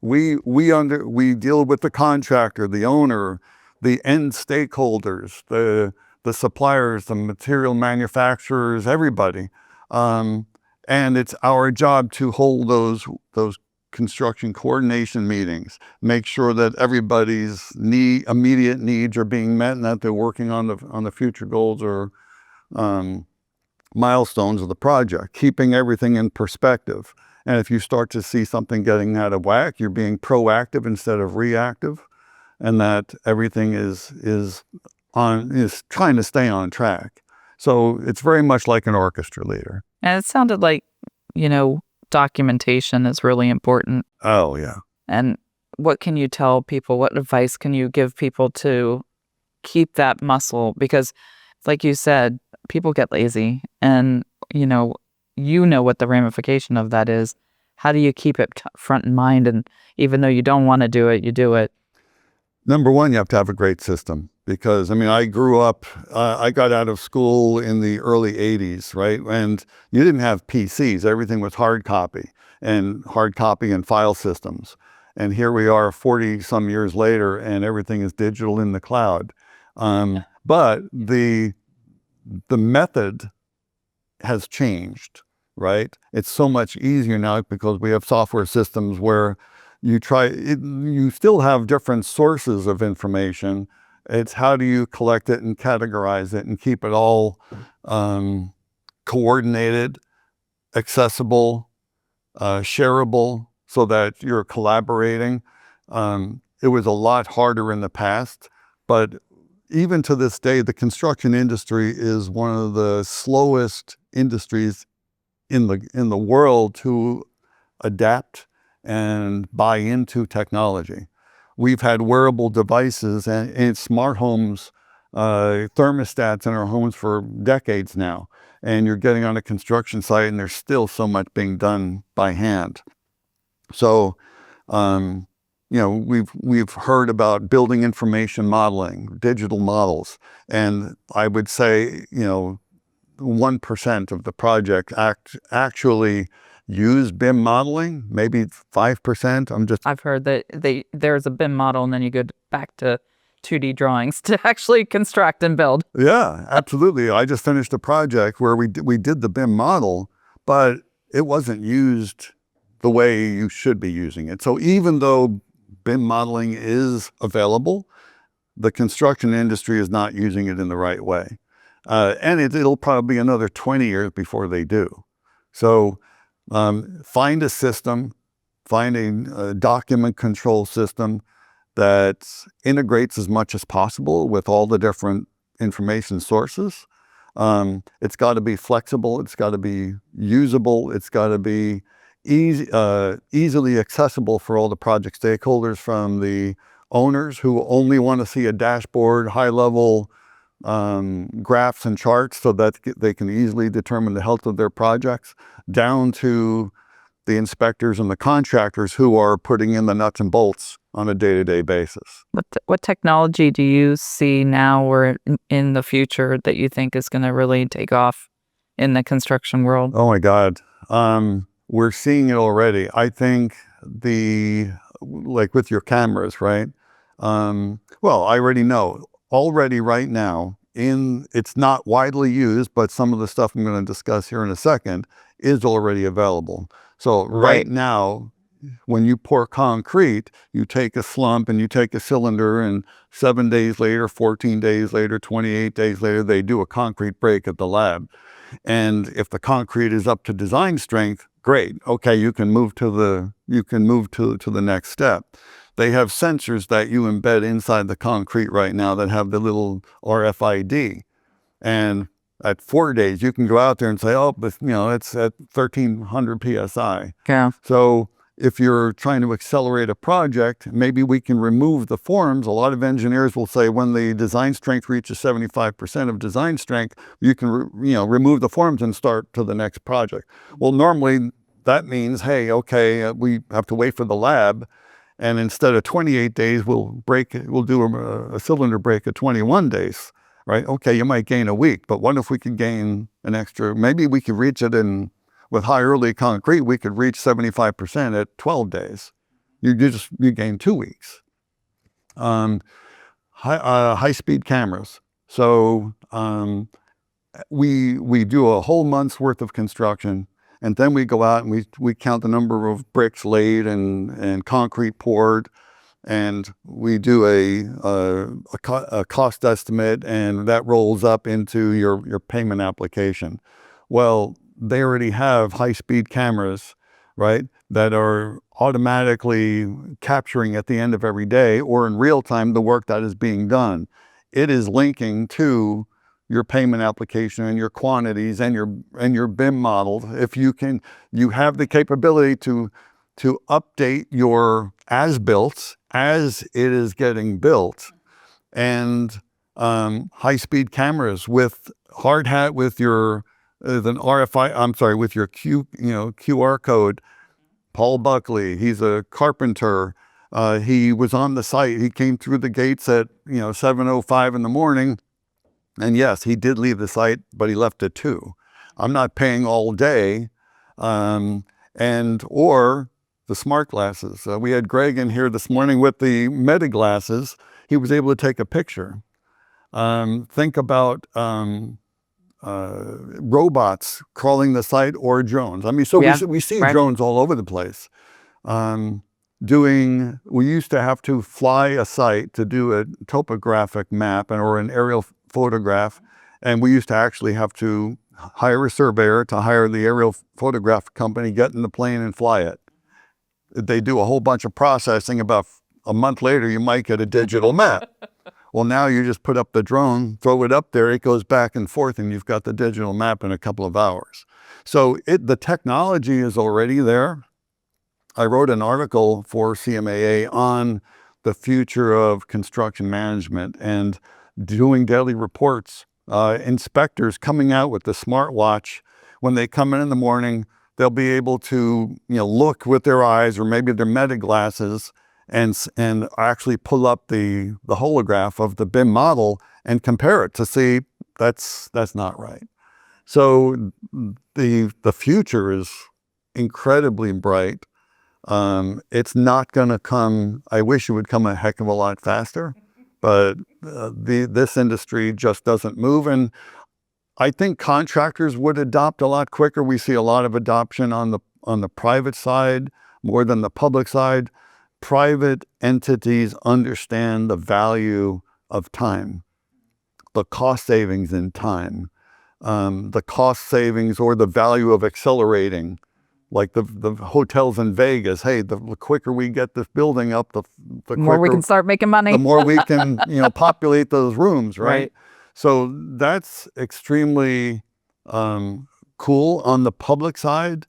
We deal with the contractor, the owner, the end stakeholders, the suppliers, the material manufacturers, everybody. And it's our job to hold those construction coordination meetings, make sure that everybody's immediate needs are being met and that they're working on the future goals or milestones of the project, keeping everything in perspective. And if you start to see something getting out of whack, you're being proactive instead of reactive, and that everything is trying to stay on track. So it's very much like an orchestra leader. And it sounded like, documentation is really important. Oh, yeah. And what can you tell people? What advice can you give people to keep that muscle? Because like you said, people get lazy, and you know what the ramification of that is. How do you keep it front in mind? And even though you don't want to do it, you do it. Number one, you have to have a great system, because I grew up, I got out of school in the early 80s, right? And you didn't have PCs. Everything was hard copy and file systems. And here we are 40 some years later, and everything is digital in the cloud. But the method has changed, right? It's so much easier now because we have software systems where you still have different sources of information. It's how do you collect it and categorize it and keep it all coordinated, accessible, shareable, so that you're collaborating. It was a lot harder in the past, but even to this day, the construction industry is one of the slowest industries in the world to adapt and buy into technology. We've had wearable devices and smart homes, thermostats in our homes for decades now. And you're getting on a construction site and there's still so much being done by hand. So, we've heard about building information modeling, digital models, and I would say, 1% of the project actually use BIM modeling, maybe 5%. I've heard that there's a BIM model and then you go back to 2D drawings to actually construct and build. Yeah, absolutely. I just finished a project where we did the BIM model, but it wasn't used the way you should be using it. So even though BIM modeling is available, the construction industry is not using it in the right way. And it'll probably be another 20 years before they do. So find a system, find a document control system that integrates as much as possible with all the different information sources. It's got to be flexible. It's got to be usable. It's got to be easily accessible for all the project stakeholders, from the owners who only want to see a dashboard, high-level graphs and charts so that they can easily determine the health of their projects, down to the inspectors and the contractors who are putting in the nuts and bolts on a day-to-day basis. What technology do you see now or in the future that you think is going to really take off in the construction world? Oh my God. We're seeing it already. I think like with your cameras, right? Well, I already know. Already right now, it's not widely used, but some of the stuff I'm going to discuss here in a second is already available. So right now, when you pour concrete, you take a slump and you take a cylinder, and 7 days later, 14 days later, 28 days later, they do a concrete break at the lab. And if the concrete is up to design strength, great. Okay, you can move to the next step. They have sensors that you embed inside the concrete right now that have the little RFID. And at 4 days, you can go out there and say, oh, but, it's at 1300 PSI. Yeah. So if you're trying to accelerate a project, maybe we can remove the forms. A lot of engineers will say when the design strength reaches 75% of design strength, you can remove the forms and start to the next project. Well, normally that means, hey, okay, we have to wait for the lab. And instead of 28 days, we'll do a cylinder break at 21 days, right? Okay, you might gain a week, but what if we could gain an extra, maybe we could reach it with high early concrete, we could reach 75% at 12 days. You gain 2 weeks. High-speed cameras. So we do a whole month's worth of construction, and then we go out and we count the number of bricks laid and concrete poured, and we do a cost estimate, and that rolls up into your payment application. Well, they already have high-speed cameras, right, that are automatically capturing at the end of every day or in real time the work that is being done. It is linking to your payment application and your quantities and your BIM model. If you have the capability to update your as-built as it is getting built, and high-speed cameras with hard hat with your with your QR code. Paul Buckley, he's a carpenter. He was on the site. He came through the gates at 7:05 in the morning. And yes, he did leave the site, but he left at 2. I'm not paying all day. Or the smart glasses. We had Greg in here this morning with the meta glasses. He was able to take a picture. Think about robots crawling the site or drones. I mean, so we see right. drones all over the place. we used to have to fly a site to do a topographic map or an aerial photograph. And we used to actually have to hire a surveyor to hire the aerial photograph company, get in the plane and fly it. They do a whole bunch of processing. About a month later, you might get a digital map. Well, now you just put up the drone, throw it up there, it goes back and forth, and you've got the digital map in a couple of hours. So the technology is already there. I wrote an article for CMAA on the future of construction management and doing daily reports. Inspectors coming out with the smartwatch. When they come in the morning, they'll be able to look with their eyes or maybe their meta glasses and actually pull up the holograph of the BIM model and compare it to see that's not right. So the future is incredibly bright. It's not going to come. I wish it would come a heck of a lot faster, but this industry just doesn't move. And I think contractors would adopt a lot quicker. We see a lot of adoption on the private side more than the public side. Private entities understand the value of time, the cost savings in time, the cost savings or the value of accelerating. Like the hotels in Vegas, hey, the quicker we get this building up, the more we can start making money. The more we can, populate those rooms, right? Right. So that's extremely cool. On the public side,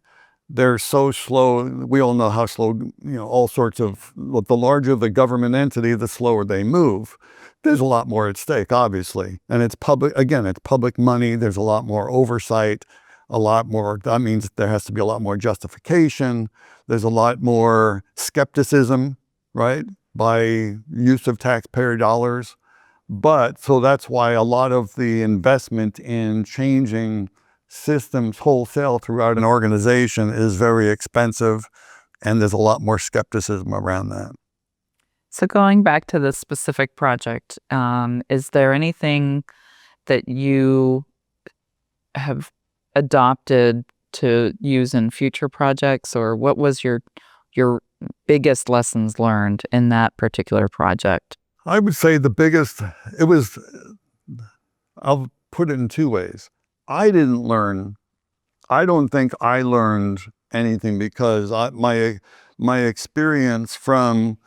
they're so slow. We all know how slow, all sorts of, the larger the government entity, the slower they move. There's a lot more at stake, obviously. And it's public money. There's a lot more oversight. A lot more, that means there has to be a lot more justification. There's a lot more skepticism, right, by use of taxpayer dollars. But so that's why a lot of the investment in changing systems wholesale throughout an organization is very expensive, and there's a lot more skepticism around that. So going back to this specific project, is there anything that you have adopted to use in future projects, or what was your biggest lessons learned in that particular project? I would say I'll put it in two ways. I don't think I learned anything because my experience for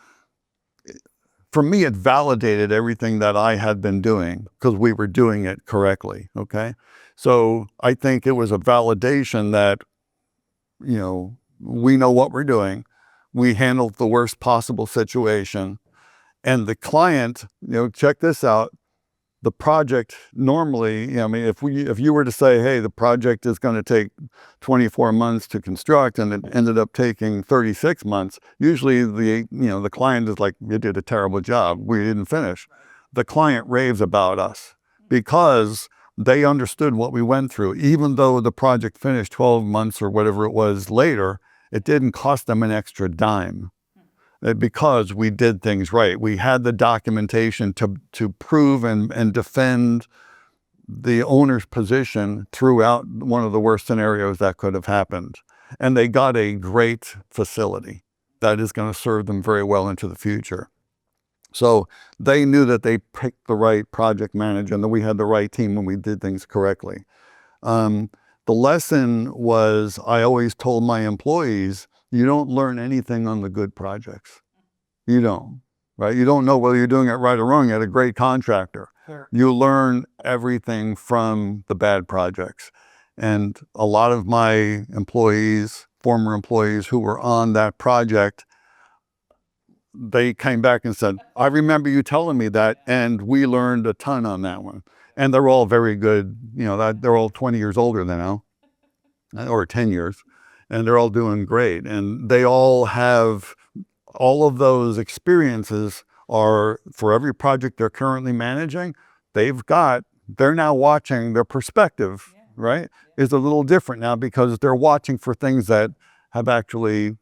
me, it validated everything that I had been doing because we were doing it correctly. Okay. So I think it was a validation that, we know what we're doing. We handled the worst possible situation. And the client, check this out. The project normally, if you were to say, hey, the project is going to take 24 months to construct and it ended up taking 36 months, usually the client is like, you did a terrible job. We didn't finish. The client raves about us because they understood what we went through. Even though the project finished 12 months or whatever it was later, it didn't cost them an extra dime. Because we did things right. We had the documentation to prove and defend the owner's position throughout one of the worst scenarios that could have happened. And they got a great facility that is going to serve them very well into the future. So they knew that they picked the right project manager and that we had the right team when we did things correctly. The lesson was, I always told my employees, you don't learn anything on the good projects. You don't, right? You don't know whether you're doing it right or wrong. You had a great contractor. Sure. You learn everything from the bad projects. And a lot of my former employees who were on that project, they came back and said, I remember you telling me that, and we learned a ton on that one. And they're all very good, they're all 20 years older than now, or 10 years. And they're all doing great. And they all have, all of those experiences are for every project they're currently managing, they're now watching their perspective, right? Is a little different now because they're watching for things that have actually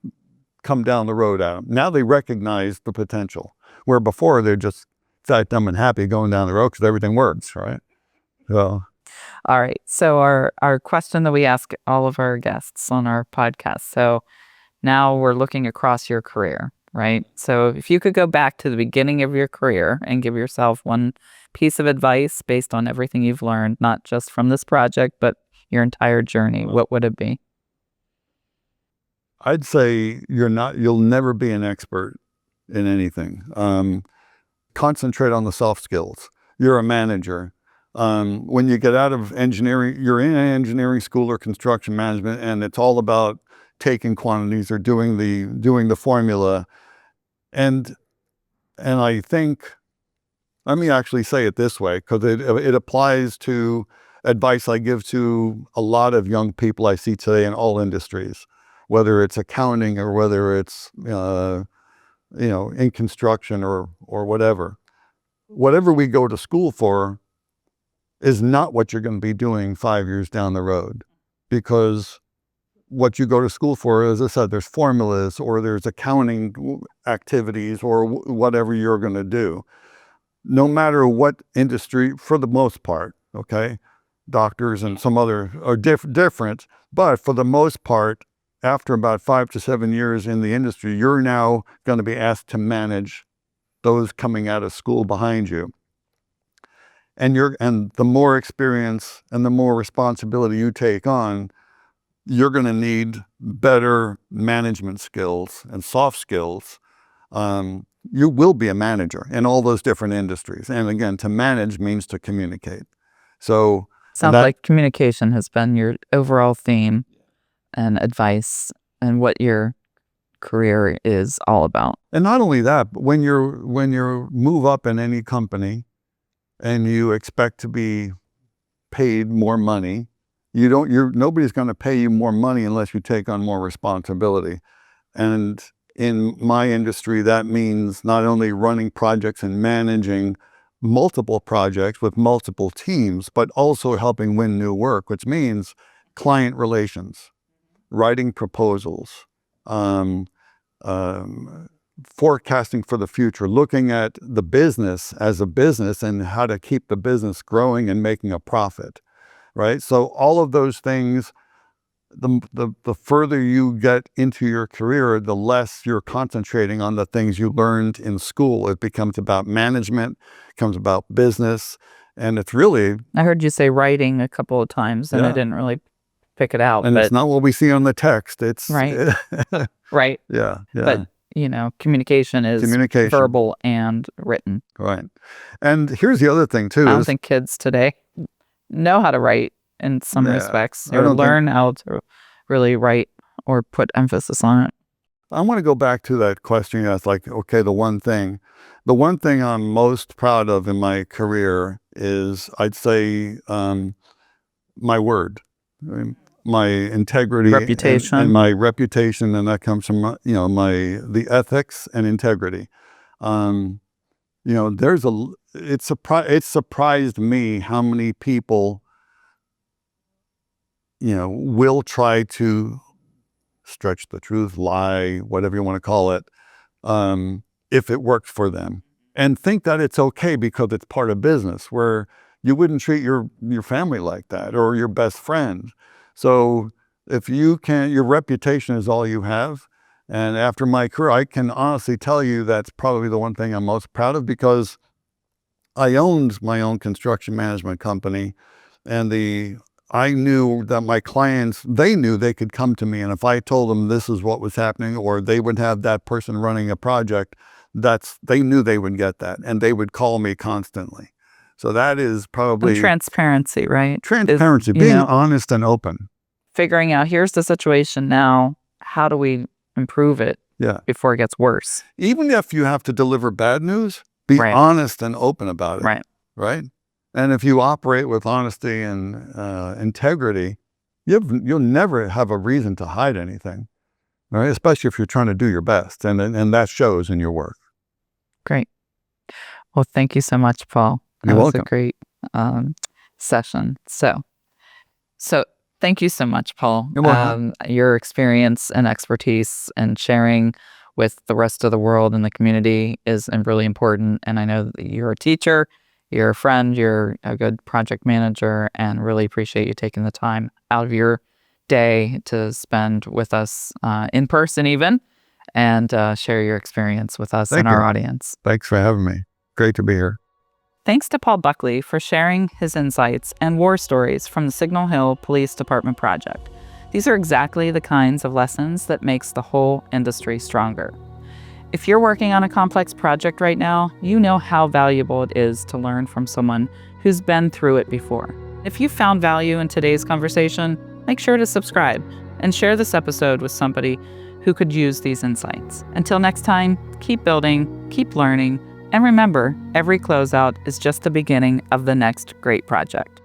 come down the road at them. Now they recognize the potential, where before they're just fat, dumb, and happy going down the road because everything works, right? So. All right. So our question that we ask all of our guests on our podcast. So now we're looking across your career. right? So if you could go back to the beginning of your career and give yourself one piece of advice based on everything you've learned, not just from this project, but your entire journey, what would it be? I'd say you'll never be an expert in anything. Concentrate on the soft skills. You're a manager. When you get out of engineering, you're in an engineering school or construction management, and it's all about taking quantities or doing the formula. And I think, let me actually say it this way, because it applies to advice I give to a lot of young people I see today in all industries, whether it's accounting or whether it's in construction or whatever. Whatever we go to school for is not what you're going to be doing 5 years down the road, because what you go to school for, as I said, there's formulas or there's accounting activities or whatever you're going to do. No matter what industry, for the most part, okay, doctors and some other are different, but for the most part, after about 5 to 7 years in the industry, you're now going to be asked to manage those coming out of school behind you. And the more experience and the more responsibility you take on, you're going to need better management skills and soft skills. You will be a manager in all those different industries. And again, to manage means to communicate. So Sounds like communication has been your overall theme and advice and what your career is all about. And not only that, but when you move up in any company and you expect to be paid more money, nobody's going to pay you more money unless you take on more responsibility. And in my industry, that means not only running projects and managing multiple projects with multiple teams, but also helping win new work, which means client relations, writing proposals, forecasting for the future, looking at the business as a business and how to keep the business growing and making a profit, right? So all of those things, the further you get into your career, the less you're concentrating on the things you learned in school. It becomes about management, becomes about business, and it's really... I heard you say writing a couple of times, and I didn't really pick it out. And it's not what we see on the text. It's right. Right. Yeah. But communication is verbal and written. Right. And here's the other thing too. I don't think kids today know how to write in some respects, or learn how to really write or put emphasis on it. I want to go back to that question. That's like, okay, the one thing I'm most proud of in my career is, I'd say, my word, my integrity, reputation, and my reputation, and that comes from the ethics and integrity. It surprised me how many people will try to stretch the truth, lie, whatever you want to call it, if it works for them, and think that it's okay because it's part of business, where you wouldn't treat your family like that, or your best friend. So if you can't, your reputation is all you have. And after my career, I can honestly tell you that's probably the one thing I'm most proud of, because I owned my own construction management company, and I knew that my clients, they knew they could come to me, and if I told them this is what was happening, or they would have that person running a project, they knew they would get that, and they would call me constantly. So that is probably... And transparency, right? Transparency, being honest and open. Figuring out, here's the situation now, how do we improve it before it gets worse? Even if you have to deliver bad news, be honest and open about it. Right? And if you operate with honesty and integrity, you'll never have a reason to hide anything, right? Especially if you're trying to do your best, and that shows in your work. Great. Well, thank you so much, Paul. You're welcome. That was a great session. So thank you so much, Paul. You're welcome. Your experience and expertise and sharing with the rest of the world and the community is really important. And I know that you're a teacher, you're a friend, you're a good project manager, and really appreciate you taking the time out of your day to spend with us in person even, and share your experience with us Thank and our you. audience. Thanks for having me. Great to be here. Thanks to Paul Buckley for sharing his insights and war stories from the Signal Hill Police Department project. These are exactly the kinds of lessons that makes the whole industry stronger. If you're working on a complex project right now, you know how valuable it is to learn from someone who's been through it before. If you found value in today's conversation, make sure to subscribe and share this episode with somebody who could use these insights. Until next time, keep building, keep learning, and remember, every closeout is just the beginning of the next great project.